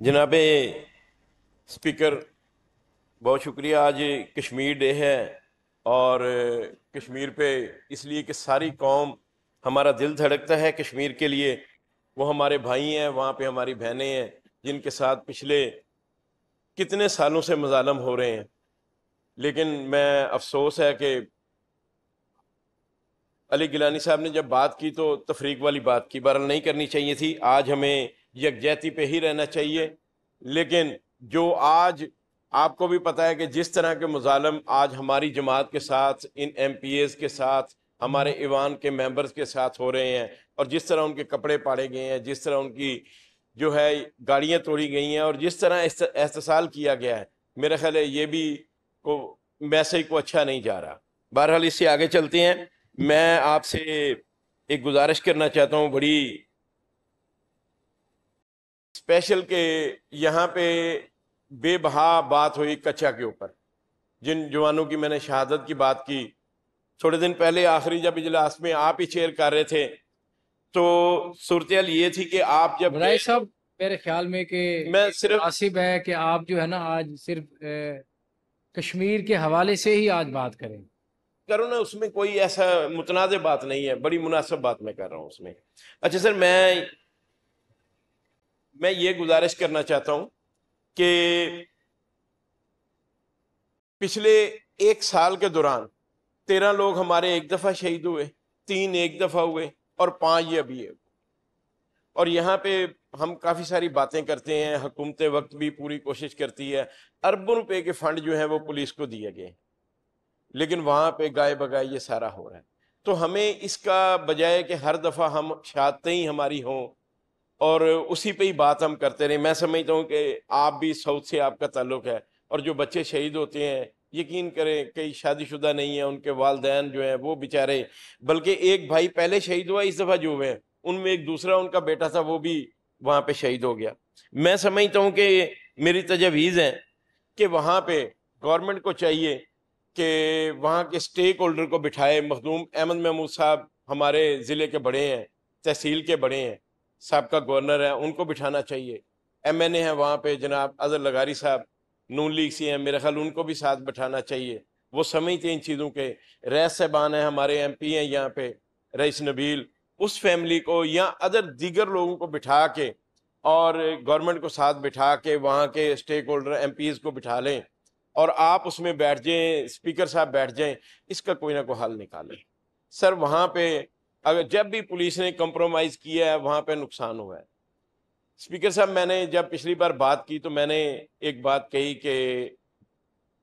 जनाब स्पीकर, बहुत शुक्रिया। आज कश्मीर डे है और कश्मीर पे इसलिए कि सारी कौम, हमारा दिल धड़कता है कश्मीर के लिए। वो हमारे भाई हैं, वहाँ पे हमारी बहनें हैं जिनके साथ पिछले कितने सालों से मजालम हो रहे हैं। लेकिन मैं अफसोस है कि अली गिलानी साहब ने जब बात की तो तफरीक वाली बात की, बहरहाल नहीं करनी चाहिए थी। आज हमें यकजहती पे ही रहना चाहिए। लेकिन जो आज आपको भी पता है कि जिस तरह के मुजालम आज हमारी जमात के साथ, इन MPAs के साथ, हमारे ईवान के मेंबर्स के साथ हो रहे हैं, और जिस तरह उनके कपड़े पाड़े गए हैं, जिस तरह उनकी जो है गाड़ियां तोड़ी गई हैं, और जिस तरह एहतसाल किया गया है, मेरा ख्याल है ये भी को मैसेज को अच्छा नहीं जा रहा। बहरहाल इससे आगे चलते हैं। मैं आपसे एक गुजारिश करना चाहता हूँ बड़ी स्पेशल, के यहाँ पे बेबहा बात हुई कच्चा के ऊपर, जिन जवानों की मैंने शहादत की बात की थोड़े दिन पहले। आखिरी जब इजलास में आप ही चेयर कर रहे थे तो सूरत ये थी कि आप जब बदाई साहब, मेरे ख्याल में कि मैं सिर्फ मुनासिब है कि आप जो है ना आज सिर्फ कश्मीर के हवाले से ही आज बात करें। करो ना, उसमें कोई ऐसा मुतनाज़ बात नहीं है, बड़ी मुनासिब बात मैं कर रहा हूँ उसमें। अच्छा सर, मैं ये गुजारिश करना चाहता हूँ कि पिछले एक साल के दौरान 13 लोग हमारे एक दफ़ा शहीद हुए, 3 एक दफ़ा हुए और 5 ये अभी है। और यहाँ पे हम काफ़ी सारी बातें करते हैं, हुकूमत वक्त भी पूरी कोशिश करती है, अरबों रुपए के फंड जो है वो पुलिस को दिए गए, लेकिन वहाँ पे गाय बगाए ये सारा हो रहा है। तो हमें इसका बजाय कि हर दफ़ा हम शहादतें ही हमारी हों और उसी पे ही बात हम करते रहे। मैं समझता हूँ कि आप भी साउथ से आपका ताल्लुक है, और जो बच्चे शहीद होते हैं, यकीन करें कई शादीशुदा नहीं है, उनके वालदैन जो हैं वो बेचारे, बल्कि एक भाई पहले शहीद हुआ, इस दफ़ा जो हुए हैं उनमें एक दूसरा उनका बेटा था वो भी वहाँ पे शहीद हो गया। मैं समझता हूँ कि मेरी तजवीज़ है कि वहाँ पे गवर्नमेंट को चाहिए कि वहाँ के स्टेक होल्डर को बिठाए। मखदूम अहमद महमूद साहब हमारे ज़िले के बड़े हैं, तहसील के बड़े हैं, साहब का गवर्नर है, उनको बिठाना चाहिए। MNA है वहाँ पे जनाब अजहर लगारी साहब, नून लीग से हैं, मेरा ख्याल उनको भी साथ बिठाना चाहिए। वो समझते हैं इन चीज़ों के। रईस साहबान है हमारे MP हैं यहाँ पे, रईस नबील, उस फैमिली को या अदर दीगर लोगों को बिठा के और गवर्नमेंट को साथ बिठा के वहाँ के स्टेक होल्डर MPs को बिठा लें और आप उसमें बैठ जाएं, स्पीकर साहब बैठ जाएं, इसका कोई ना कोई हल निकालें। सर वहाँ पे अगर जब भी पुलिस ने कंप्रोमाइज़ किया है वहाँ पे नुकसान हुआ है। स्पीकर साहब, मैंने जब पिछली बार बात की तो मैंने एक बात कही कि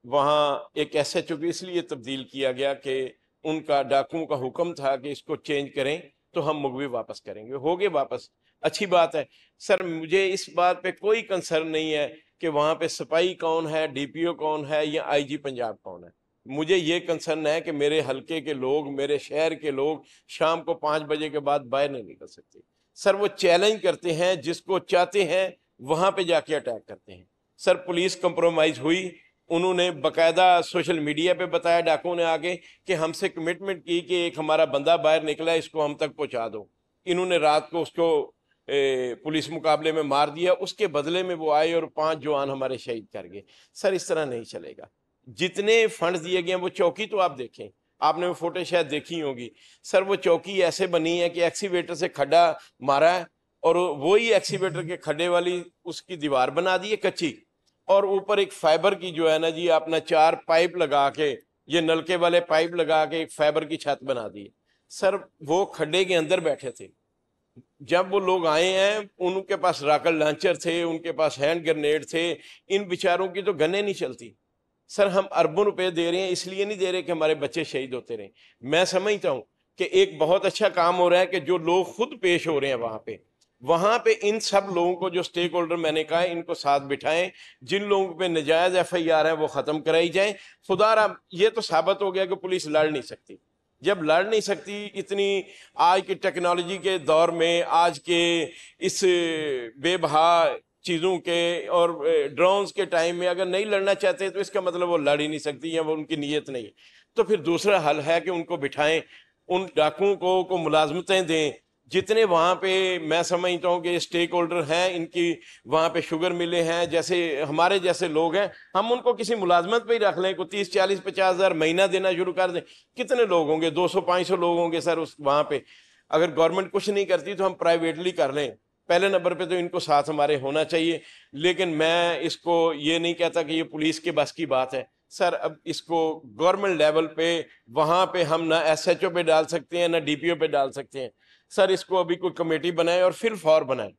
वहाँ एक SHO की इसलिए तब्दील किया गया कि उनका डाकुओं का हुक्म था कि इसको चेंज करें तो हम मुगवी वापस करेंगे। हो गए वापस, अच्छी बात है। सर मुझे इस बात पे कोई कंसर्न नहीं है कि वहाँ पे सिपाही कौन है, DPO कौन है या IG पंजाब कौन है। मुझे ये कंसर्न है कि मेरे हलके के लोग, मेरे शहर के लोग शाम को 5 बजे के बाद बाहर नहीं निकल सकते। सर वो चैलेंज करते हैं, जिसको चाहते हैं वहाँ पे जाके अटैक करते हैं। सर पुलिस कंप्रोमाइज़ हुई, उन्होंने बकायदा सोशल मीडिया पे बताया डाकुओं ने आगे कि हमसे कमिटमेंट की कि एक हमारा बंदा बाहर निकला है, इसको हम तक पहुंचा दो। इन्होंने रात को उसको पुलिस मुकाबले में मार दिया, उसके बदले में वो आए और 5 जवान हमारे शहीद कर गए। सर इस तरह नहीं चलेगा। जितने फंड दिए गए हैं, वो चौकी तो आप देखें, आपने वो फोटो शायद देखी होगी। सर वो चौकी ऐसे बनी है कि एक्सीवेटर से खड्डा मारा है और वही एक्सीवेटर के खड्डे वाली उसकी दीवार बना दी है कच्ची, और ऊपर एक फाइबर की जो है ना जी अपना 4 पाइप लगा के, ये नलके वाले पाइप लगा के एक फाइबर की छत बना दी। सर वो खड्डे के अंदर बैठे थे, जब वो लोग आए हैं उनके पास रॉकेट लॉन्चर थे, उनके पास हैंड ग्रेनेड थे। इन बेचारों की तो गनें नहीं चलती। सर हम अरबों रुपए दे रहे हैं, इसलिए नहीं दे रहे कि हमारे बच्चे शहीद होते रहे। मैं समझता हूँ कि एक बहुत अच्छा काम हो रहा है कि जो लोग खुद पेश हो रहे हैं वहां पे इन सब लोगों को, जो स्टेक होल्डर मैंने कहा है, इनको साथ बिठाएं। जिन लोगों पे नजायज FIR है वो खत्म कराई जाए। खुदारा ये तो साबित हो गया कि पुलिस लड़ नहीं सकती। जब लड़ नहीं सकती, इतनी आज की टेक्नोलॉजी के दौर में, आज के इस बेबहा चीज़ों के और ड्रोन्स के टाइम में अगर नहीं लड़ना चाहते तो इसका मतलब वो लड़ ही नहीं सकती या वो उनकी नीयत नहीं। तो फिर दूसरा हल है कि उनको बिठाएं, उन डाकुओं को मुलाजमतें दें, जितने वहाँ पे मैं समझता हूँ कि स्टेक होल्डर हैं, इनकी वहाँ पे शुगर मिले हैं, जैसे हमारे जैसे लोग हैं, हम उनको किसी मुलाजमत पे ही रख लें, को 30, 40, 50 हज़ार महीना देना शुरू कर दें। कितने लोग होंगे? 200, 500 लोग होंगे सर उस वहाँ पे। अगर गवर्नमेंट कुछ नहीं करती तो हम प्राइवेटली कर लें। पहले नंबर पे तो इनको साथ हमारे होना चाहिए। लेकिन मैं इसको ये नहीं कहता कि ये पुलिस के बस की बात है सर। अब इसको गवर्नमेंट लेवल पे वहाँ पे हम ना SHO पे डाल सकते हैं, ना DPO पे डाल सकते हैं सर। इसको अभी कोई कमेटी बनाए और फिर फॉर बनाए,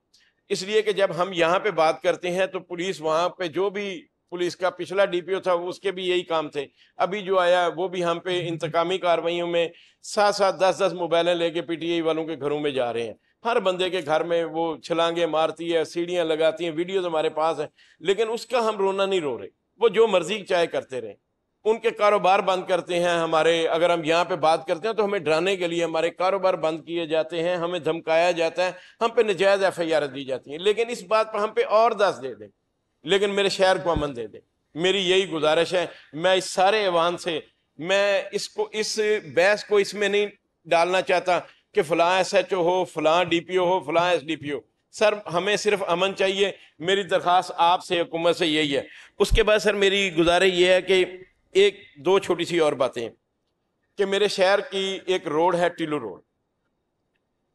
इसलिए कि जब हम यहाँ पे बात करते हैं तो पुलिस वहाँ पे, जो भी पुलिस का पिछला DPO था उसके भी यही काम थे, अभी जो आया वो भी हम पे इंतकामी कार्रवाइयों में 7-7, 10-10 मोबाइलें लेके PTI वालों के घरों में जा रहे हैं। हर बंदे के घर में वो छलांगे मारती है, सीढ़ियां लगाती हैं, वीडियोज हमारे पास है। लेकिन उसका हम रोना नहीं रो रहे, वो जो मर्जी चाहे करते रहे। उनके कारोबार बंद करते हैं हमारे, अगर हम यहाँ पे बात करते हैं तो हमें डराने के लिए हमारे कारोबार बंद किए जाते हैं, हमें धमकाया जाता है, हम पे नजायज FIR दी जाती है। लेकिन इस बात पर हम पे और 10 दे दें, लेकिन मेरे शहर को अमन दे दें। मेरी यही गुजारिश है। मैं इस सारे ऐवान से, मैं इसको, इस बहस को इसमें नहीं डालना चाहता कि फलां SHO हो, फलां DPO हो, फलां SDPO। सर हमें सिर्फ अमन चाहिए। मेरी दरख्वास्त आपसे, हुकूमत से यही है। उसके बाद सर मेरी गुजारिश ये है कि एक दो छोटी सी और बातें, कि मेरे शहर की एक रोड है, टिल्लू रोड,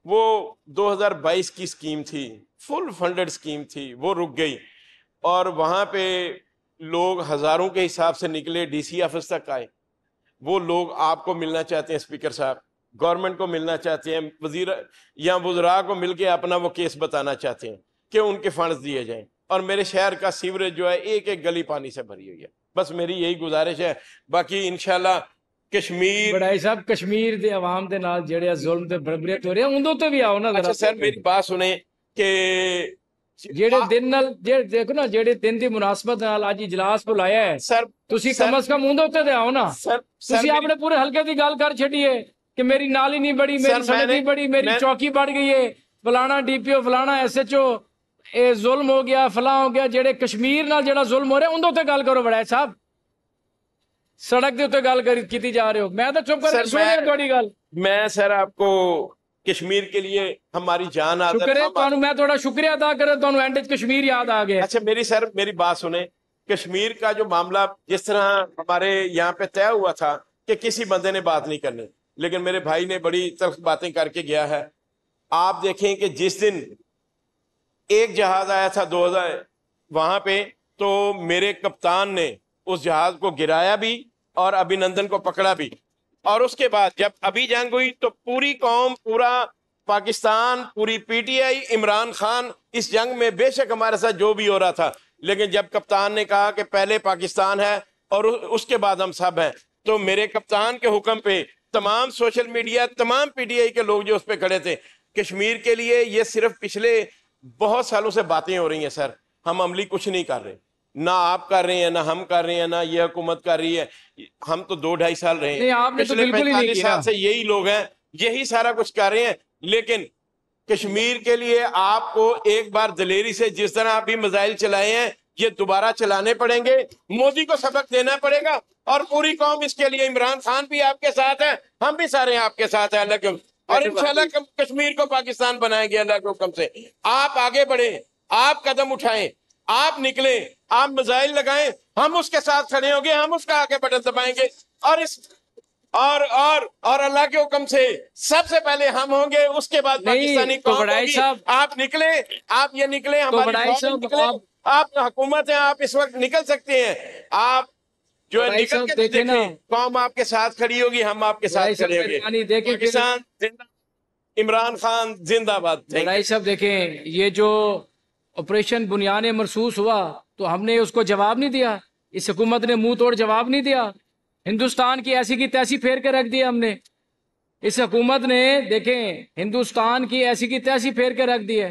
वो 2022 की स्कीम थी, फुल फंडेड स्कीम थी, वो रुक गई। और वहाँ पे लोग हज़ारों के हिसाब से निकले, DC ऑफिस तक आए। वो लोग आपको मिलना चाहते हैं, स्पीकर साहब, गवर्नमेंट को मिलना चाहते हैं, वजीर या वज़रा को मिलके अपना वो केस बताना चाहते हैं कि उनके फंड्स दिए जाएं। और मेरे शहर का सीवरेज जो है, एक एक गली पानी से भरी हुई है। बस मेरी यही गुजारिश है। बाकी इंशाल्लाह कश्मीर, बड़ाई साहब, कश्मीर दे अवाम दे नाल जेड़े जुल्म ते बरबरीत हो रहे हैं उन्दों ते भी आओ ना जरा। अच्छा सर मेरी बात सुने कि जेड़े दिन नाल देखो ना, जेड़े दिन दी मुनासबत नाल अज इजलास बुलाया है सर, तुसी कम अज कम उन्दों ते आओ ना। सर तुसी अपने पूरे हल्के दी गल कर छड़ी है कि मेरी नाली नहीं बढ़ी, मेरी सड़क नहीं बढ़ी, मेरी चौकी बढ़ गई है, फलाना DPO, फलाना SHO, ये जुल्म हो गया, फलां हो गया। जेड़े कश्मीर नाल जेड़ा जुल्म हो रहा है उन्दों ते गल करो बड़ाई साहब। सड़क के उत्ते गल की जा रहे हो, मैं तो चुप करके सुन रहा थोड़ी गल। मैं सर आपको कश्मीर के लिए हमारी जान शुक्र है तुहानू, मैं थोड़ा शुक्रिया अदा कर, तुहानू एंड च कश्मीर याद आ गया। अच्छा मेरी सर मेरी बात सुने। कश्मीर का जो मामला जिस तरह हमारे यहाँ पे तय हुआ था कि किसी बंदे ने बात नहीं करनी, लेकिन मेरे भाई ने बड़ी तल्ख बातें करके गया है। आप देखें कि जिस दिन एक जहाज आया था 2000 वहां पे, तो मेरे कप्तान ने उस जहाज को गिराया भी और अभिनंदन को पकड़ा भी। और उसके बाद जब अभी जंग हुई तो पूरी कौम, पूरा पाकिस्तान, पूरी PTI, इमरान खान इस जंग में बेशक हमारे साथ जो भी हो रहा था, लेकिन जब कप्तान ने कहा कि पहले पाकिस्तान है और उसके बाद हम सब हैं, तो मेरे कप्तान के हुक्म पे तमाम सोशल मीडिया, तमाम PTI के लोग जो उस पर खड़े थे। कश्मीर के लिए ये सिर्फ पिछले बहुत सालों से बातें हो रही हैं सर, हम अमली कुछ नहीं कर रहे। ना आप कर रहे हैं, ना हम कर रहे हैं, ना ये हुकूमत कर रही है। हम तो 2-2.5 साल रहे हैं, पिछले 45 साल से यही लोग हैं, यही सारा कुछ कर रहे हैं। लेकिन कश्मीर के लिए आपको एक बार दिलेरी से, जिस तरह अभी मिसाइल चलाए हैं, ये दोबारा चलाने पड़ेंगे। मोदी को सबक देना पड़ेगा और पूरी कौम इसके लिए, इमरान खान भी आपके साथ है, हम भी सारे आपके साथ हैं अल्लाह के, और इंशाल्लाह कश्मीर को पाकिस्तान बनाएंगे अल्लाह के हुक्म से। आप आगे बढ़े, आप कदम उठाएं, आप निकले, आप मिसाइल लगाएं, हम उसके साथ खड़े होंगे, हम उसका आगे बटन दबाएंगे। और इस और अल्लाह के हुक्म से सबसे पहले हम होंगे, उसके बाद पाकिस्तानी कौम होगी। आप निकले, आप ये निकले, हमारी निकले, आप हुकूमत हैं, आप इस वक्त निकल सकते हैं। आप जो है निकल के देखें, कौम आपके साथ खड़ी होगी, हम आपके साथ खड़े होंगे। पाकिस्तान जिंदा, इमरान खान जिंदाबाद। भाई साहब देखें, ये जो ऑपरेशन बुनियाने मरसूस हुआ तो हमने उसको जवाब नहीं दिया, इस हुकूमत ने मुंह तोड़ जवाब नहीं दिया। हिंदुस्तान की ऐसी की तैसी फेर के रख दिया हमने। इस हुकूमत ने देखें हिंदुस्तान की ऐसी की तैसी फेर के रख दी है।